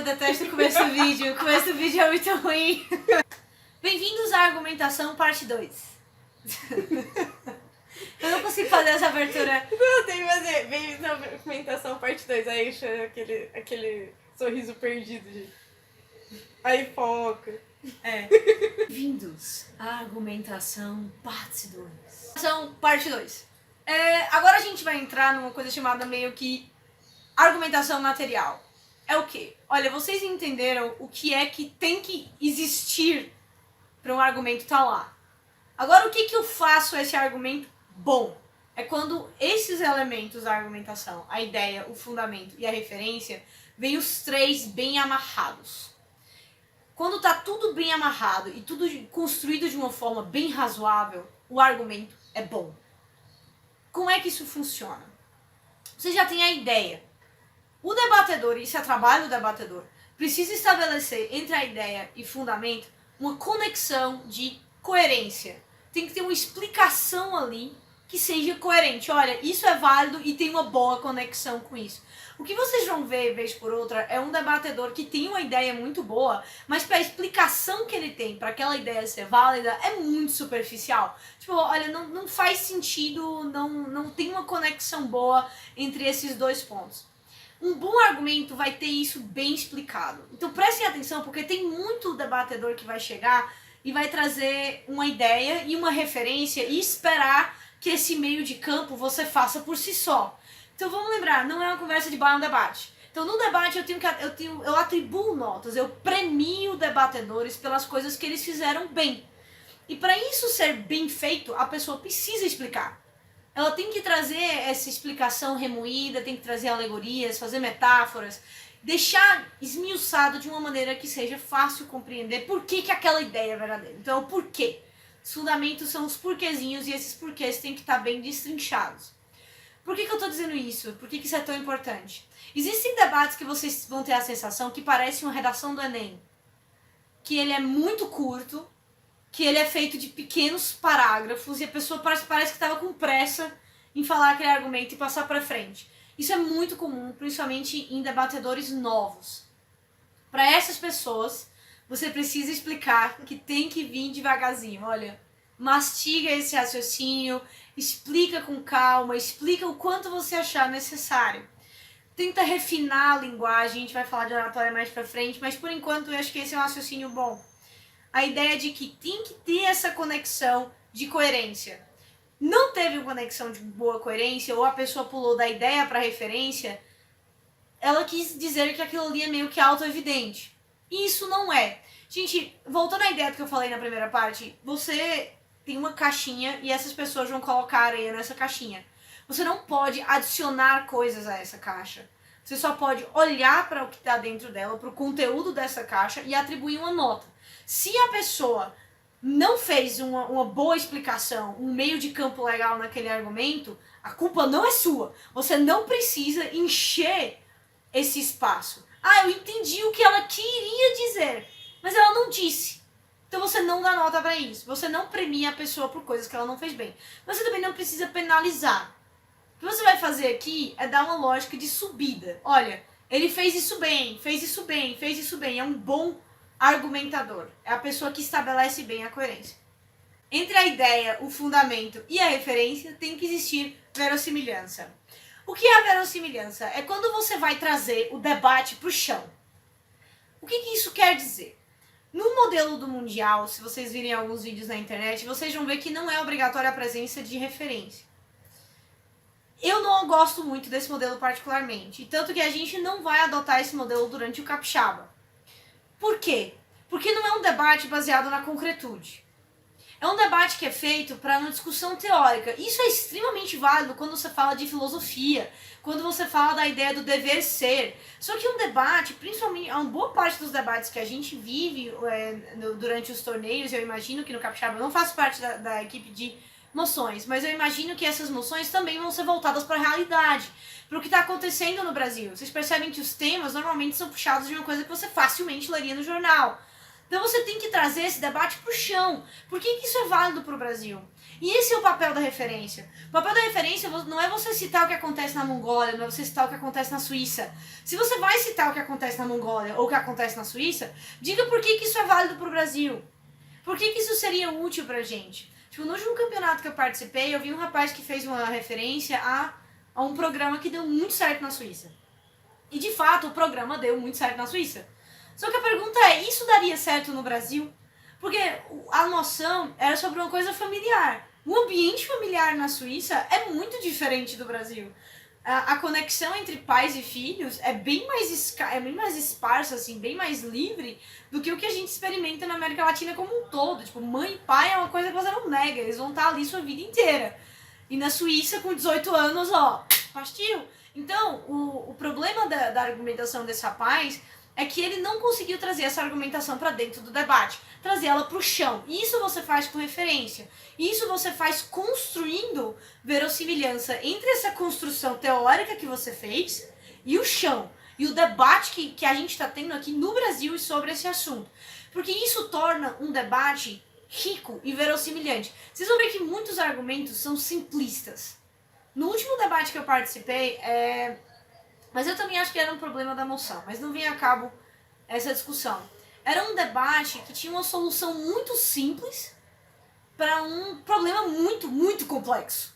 detesto o começo do vídeo. O começo do vídeo é muito ruim. Bem-vindos à argumentação parte 2. Eu não consigo fazer essa abertura. Não, tem que fazer bem-vindos à argumentação parte 2. Aí chama aquele sorriso perdido, gente. Aí foca. Bem-vindos à argumentação parte 2. Parte 2. Agora a gente vai entrar numa coisa chamada meio que argumentação material. É o quê? Olha, vocês entenderam o que é que tem que existir para um argumento estar lá. Agora, o que eu faço esse argumento bom? É quando esses elementos da argumentação, a ideia, o fundamento e a referência, vêm os três bem amarrados. Quando tá tudo bem amarrado e tudo construído de uma forma bem razoável, o argumento é bom. Como é que isso funciona? Você já tem a ideia. O debatedor, isso é trabalho do debatedor, precisa estabelecer entre a ideia e fundamento uma conexão de coerência. Tem que ter uma explicação ali que seja coerente. Olha, isso é válido e tem uma boa conexão com isso. O que vocês vão ver, vez por outra, é um debatedor que tem uma ideia muito boa, mas para a explicação que ele tem para aquela ideia ser válida é muito superficial. Tipo, olha, não faz sentido, não tem uma conexão boa entre esses dois pontos. Um bom argumento vai ter isso bem explicado. Então prestem atenção, porque tem muito debatedor que vai chegar e vai trazer uma ideia e uma referência e esperar que esse meio de campo você faça por si só. Então vamos lembrar, não é uma conversa de bar, é um debate. Então no debate eu atribuo notas, eu premio debatedores pelas coisas que eles fizeram bem. E para isso ser bem feito, a pessoa precisa explicar. Ela tem que trazer essa explicação remoída, tem que trazer alegorias, fazer metáforas, deixar esmiuçado de uma maneira que seja fácil compreender por que aquela ideia é verdadeira. Então, o porquê. Os fundamentos são os porquezinhos e esses porquês têm que estar bem destrinchados. Por que eu estou dizendo isso? Por que isso é tão importante? Existem debates que vocês vão ter a sensação que parece uma redação do Enem. Que ele é muito curto, que ele é feito de pequenos parágrafos e a pessoa parece que estava com pressa em falar aquele argumento e passar para frente. Isso é muito comum, principalmente em debatedores novos. Para essas pessoas, você precisa explicar que tem que vir devagarzinho. Olha, mastiga esse raciocínio, explica com calma, explica o quanto você achar necessário. Tenta refinar a linguagem, a gente vai falar de oratória mais para frente, mas por enquanto eu acho que esse é um raciocínio bom. A ideia de que tem que ter essa conexão de coerência. Não teve uma conexão de boa coerência, ou a pessoa pulou da ideia para a referência, ela quis dizer que aquilo ali é meio que auto-evidente. E isso não é. Gente, voltando à ideia que eu falei na primeira parte, você tem uma caixinha e essas pessoas vão colocar areia nessa caixinha. Você não pode adicionar coisas a essa caixa. Você só pode olhar para o que está dentro dela, para o conteúdo dessa caixa e atribuir uma nota. Se a pessoa não fez uma boa explicação, um meio de campo legal naquele argumento, a culpa não é sua. Você não precisa encher esse espaço. Eu entendi o que ela queria dizer, mas ela não disse. Então você não dá nota para isso. Você não premia a pessoa por coisas que ela não fez bem. Mas você também não precisa penalizar. O que você vai fazer aqui é dar uma lógica de subida. Olha, ele fez isso bem, fez isso bem, fez isso bem. É um bom argumentador. É a pessoa que estabelece bem a coerência. Entre a ideia, o fundamento e a referência tem que existir verossimilhança. O que é a verossimilhança? É quando você vai trazer o debate para o chão. O que isso quer dizer? No modelo do Mundial, se vocês virem alguns vídeos na internet, vocês vão ver que não é obrigatória a presença de referência. Eu não gosto muito desse modelo particularmente, tanto que a gente não vai adotar esse modelo durante o capixaba. Por quê? Porque não é um debate baseado na concretude. É um debate que é feito para uma discussão teórica. Isso é extremamente válido quando você fala de filosofia, quando você fala da ideia do dever ser. Só que um debate, principalmente, uma boa parte dos debates que a gente vive durante os torneios, eu imagino que no capixaba eu não faço parte da equipe de noções, mas eu imagino que essas noções também vão ser voltadas para a realidade, para o que está acontecendo no Brasil. Vocês percebem que os temas normalmente são puxados de uma coisa que você facilmente leria no jornal. Então você tem que trazer esse debate para o chão. Por que isso é válido para o Brasil? E esse é o papel da referência. O papel da referência não é você citar o que acontece na Mongólia, não é você citar o que acontece na Suíça. Se você vai citar o que acontece na Mongólia ou o que acontece na Suíça, diga por que isso é válido para o Brasil. Por que isso seria útil pra gente? Tipo, no último campeonato que eu participei, eu vi um rapaz que fez uma referência a um programa que deu muito certo na Suíça. E de fato, o programa deu muito certo na Suíça. Só que a pergunta é, isso daria certo no Brasil? Porque a noção era sobre uma coisa familiar. O ambiente familiar na Suíça é muito diferente do Brasil. A conexão entre pais e filhos é bem mais esparsa, assim, bem mais livre do que o que a gente experimenta na América Latina como um todo. Tipo, mãe e pai é uma coisa que você não nega, eles vão estar ali sua vida inteira. E na Suíça, com 18 anos, ó, pastil. Então, o problema da argumentação desse rapaz é que ele não conseguiu trazer essa argumentação para dentro do debate, trazer ela para o chão. E isso você faz com referência. Isso você faz construindo verossimilhança entre essa construção teórica que você fez e o chão. E o debate que a gente está tendo aqui no Brasil sobre esse assunto. Porque isso torna um debate rico e verossimilhante. Vocês vão ver que muitos argumentos são simplistas. No último debate que eu participei, mas eu também acho que era um problema da moção, mas não vinha a cabo essa discussão. Era um debate que tinha uma solução muito simples para um problema muito, muito complexo.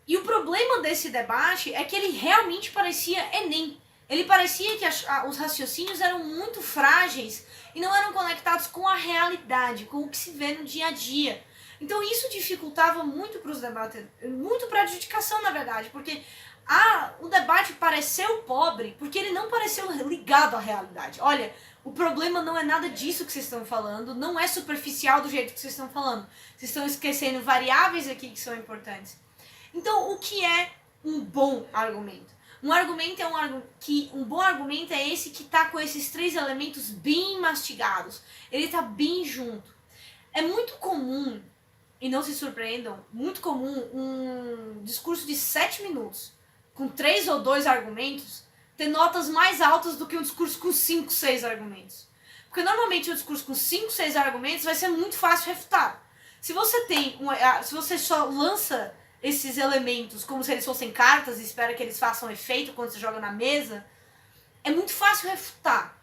E o problema desse debate é que ele realmente parecia Enem. Ele parecia que os raciocínios eram muito frágeis e não eram conectados com a realidade, com o que se vê no dia a dia. Então isso dificultava muito para os debates, muito para a adjudicação, na verdade, porque o debate pareceu pobre porque ele não pareceu ligado à realidade. Olha, o problema não é nada disso que vocês estão falando, não é superficial do jeito que vocês estão falando. Vocês estão esquecendo variáveis aqui que são importantes. Então, o que é um bom argumento? Um bom argumento é esse que está com esses 3 elementos bem mastigados. Ele está bem junto. É muito comum, e não se surpreendam, muito comum um discurso de 7 minutos com 3 ou 2 argumentos, ter notas mais altas do que um discurso com 5, 6 argumentos. Porque normalmente um discurso com 5, 6 argumentos vai ser muito fácil refutar. Se você só lança esses elementos como se eles fossem cartas e espera que eles façam efeito quando você joga na mesa, é muito fácil refutar.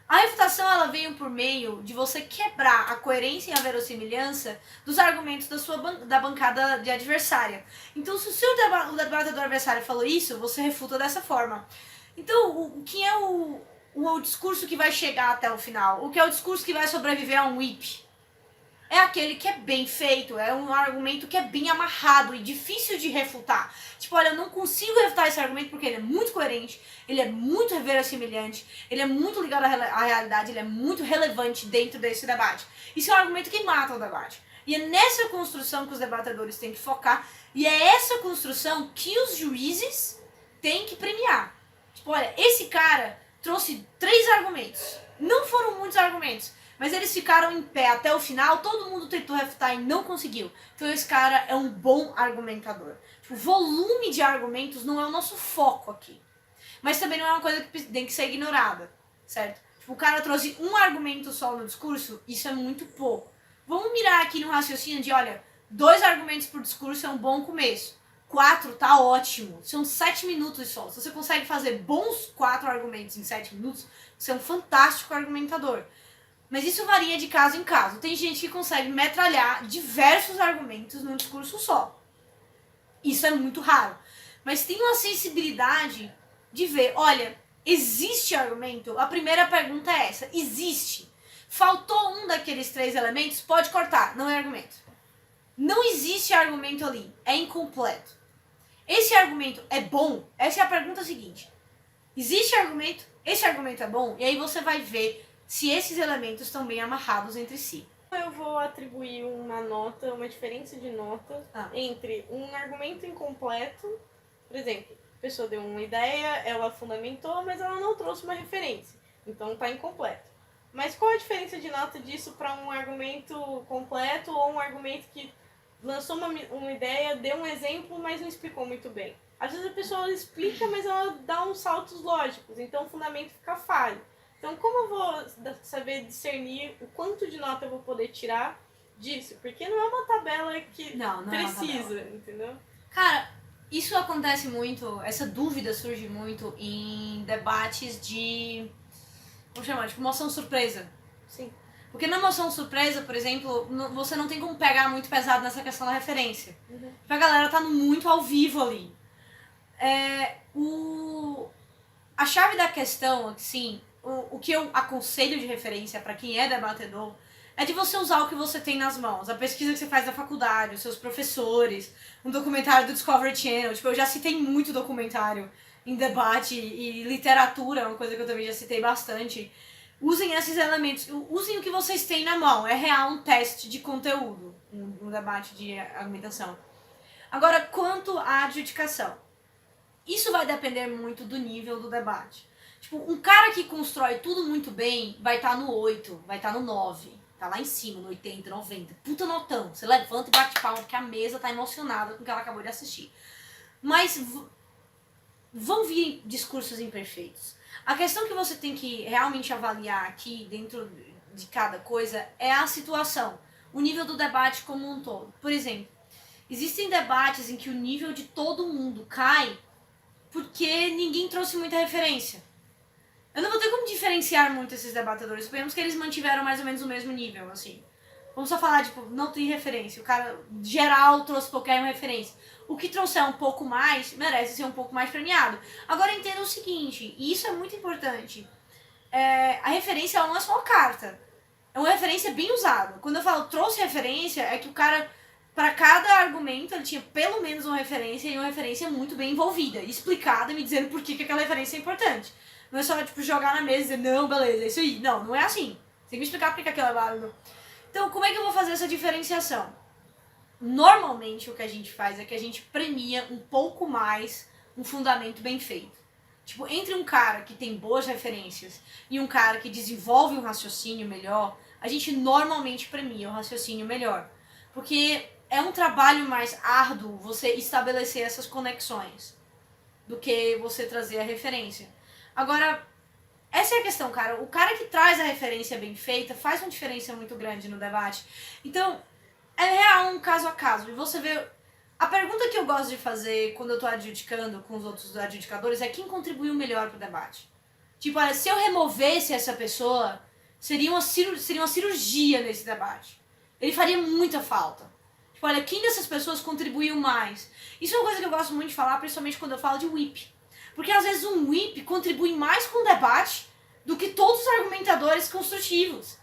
A refutação ela veio por meio de você quebrar a coerência e a verossimilhança dos argumentos da bancada de adversária. Então, se o debatedor adversário falou isso, você refuta dessa forma. Então, o que é o discurso que vai chegar até o final? O que é o discurso que vai sobreviver a um whip? É aquele que é bem feito, é um argumento que é bem amarrado e difícil de refutar. Tipo, olha, eu não consigo refutar esse argumento porque ele é muito coerente, ele é muito verossimilhante, ele é muito ligado à realidade, ele é muito relevante dentro desse debate. Isso é um argumento que mata o debate. E é nessa construção que os debatedores têm que focar, e é essa construção que os juízes têm que premiar. Tipo, olha, esse cara trouxe 3 argumentos. Não foram muitos argumentos, mas eles ficaram em pé até o final, todo mundo tentou refutar e não conseguiu. Então esse cara é um bom argumentador. Tipo, o volume de argumentos não é o nosso foco aqui. Mas também não é uma coisa que tem que ser ignorada, certo? Tipo, o cara trouxe um argumento só no discurso, isso é muito pouco. Vamos mirar aqui no raciocínio de, olha, 2 argumentos por discurso é um bom começo. 4 tá ótimo. São 7 minutos só. Se você consegue fazer bons 4 argumentos em 7 minutos, você é um fantástico argumentador. Mas isso varia de caso em caso. Tem gente que consegue metralhar diversos argumentos num discurso só. Isso é muito raro. Mas tem uma sensibilidade de ver, olha, existe argumento? A primeira pergunta é essa, existe? Faltou um daqueles 3 elementos? Pode cortar, não é argumento. Não existe argumento ali, é incompleto. Esse argumento é bom? Essa é a pergunta seguinte. Existe argumento? Esse argumento é bom? E aí você vai ver se esses elementos estão bem amarrados entre si. Eu vou atribuir uma diferença de nota entre um argumento incompleto, por exemplo, a pessoa deu uma ideia, ela fundamentou, mas ela não trouxe uma referência, então está incompleto. Mas qual a diferença de nota disso para um argumento completo ou um argumento que lançou uma ideia, deu um exemplo, mas não explicou muito bem? Às vezes a pessoa explica, mas ela dá uns saltos lógicos, então o fundamento fica falho. Então, como eu vou saber discernir o quanto de nota eu vou poder tirar disso? Porque não é uma tabela que não precisa, entendeu? Cara, isso acontece muito, essa dúvida surge muito em debates de, vamos chamar, tipo moção surpresa. Sim. Porque na moção surpresa, por exemplo, você não tem como pegar muito pesado nessa questão da referência. Uhum. Porque a galera tá muito ao vivo ali. A chave da questão, assim, o que eu aconselho de referência para quem é debatedor é de você usar o que você tem nas mãos. A pesquisa que você faz na faculdade, os seus professores, um documentário do Discovery Channel. Tipo, eu já citei muito documentário em debate e literatura, uma coisa que eu também já citei bastante. Usem esses elementos, usem o que vocês têm na mão. É real um teste de conteúdo, um debate de argumentação. Agora, quanto à adjudicação. Isso vai depender muito do nível do debate. Tipo, um cara que constrói tudo muito bem vai estar no 8, vai estar no 9. Tá lá em cima, no 80, 90. Puta notão. Você levanta e bate palma porque a mesa tá emocionada com o que ela acabou de assistir. Mas vão vir discursos imperfeitos. A questão que você tem que realmente avaliar aqui, dentro de cada coisa, é a situação. O nível do debate como um todo. Por exemplo, existem debates em que o nível de todo mundo cai porque ninguém trouxe muita referência. Eu não vou ter como diferenciar muito esses debatedores. Suponhamos que eles mantiveram mais ou menos o mesmo nível, assim. Vamos só falar, tipo, não tem referência. O cara, geral, trouxe qualquer referência. O que trouxer um pouco mais, merece ser um pouco mais premiado. Agora, entenda o seguinte, e isso é muito importante. A referência, ela não é só uma carta. É uma referência bem usada. Quando eu falo trouxe referência, é que o cara, para cada argumento, ele tinha pelo menos uma referência, e uma referência muito bem envolvida, explicada, me dizendo por que aquela referência é importante. Não é só, tipo, jogar na mesa e dizer, não, beleza, é isso aí. Não, não é assim. Você tem que me explicar por que aquilo é válido. Então, como é que eu vou fazer essa diferenciação? Normalmente, o que a gente faz é que a gente premia um pouco mais um fundamento bem feito. Tipo, entre um cara que tem boas referências e um cara que desenvolve um raciocínio melhor, a gente normalmente premia o raciocínio melhor. Porque é um trabalho mais árduo você estabelecer essas conexões do que você trazer a referência. Agora, essa é a questão, cara. O cara que traz a referência bem feita faz uma diferença muito grande no debate. Então, é real um caso a caso. E você vê... A pergunta que eu gosto de fazer quando eu tô adjudicando com os outros adjudicadores é quem contribuiu melhor pro debate. Tipo, olha, se eu removesse essa pessoa, seria uma cirurgia nesse debate. Ele faria muita falta. Tipo, olha, quem dessas pessoas contribuiu mais? Isso é uma coisa que eu gosto muito de falar, principalmente quando eu falo de whip. Porque às vezes um whip contribui mais com o debate do que todos os argumentadores construtivos.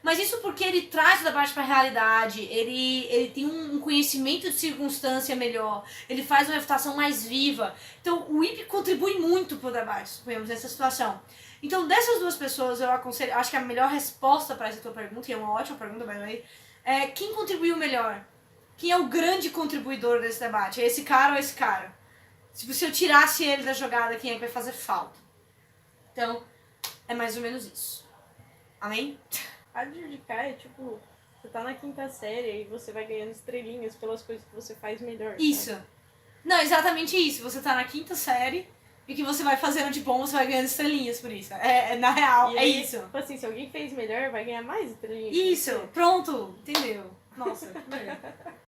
Mas isso porque ele traz o debate para a realidade, ele tem um conhecimento de circunstância melhor, ele faz uma refutação mais viva. Então o whip contribui muito para o debate, suponhamos, nessa situação. Então dessas duas pessoas eu aconselho, acho que a melhor resposta para essa tua pergunta, e é uma ótima pergunta, by the way, é quem contribuiu melhor? Quem é o grande contribuidor desse debate? É esse cara ou esse cara? Se eu tirasse ele da jogada, quem é que vai fazer falta? Então, é mais ou menos isso. Amém? Adjudicar é tipo, você tá na 5ª série e você vai ganhando estrelinhas pelas coisas que você faz melhor. Isso. Sabe? Não, exatamente isso. Você tá na 5ª série e o que você vai fazendo de bom, você vai ganhando estrelinhas por isso. Na real, e aí, isso. Tipo assim, se alguém fez melhor, vai ganhar mais estrelinhas. Isso, pronto, entendeu? Nossa, que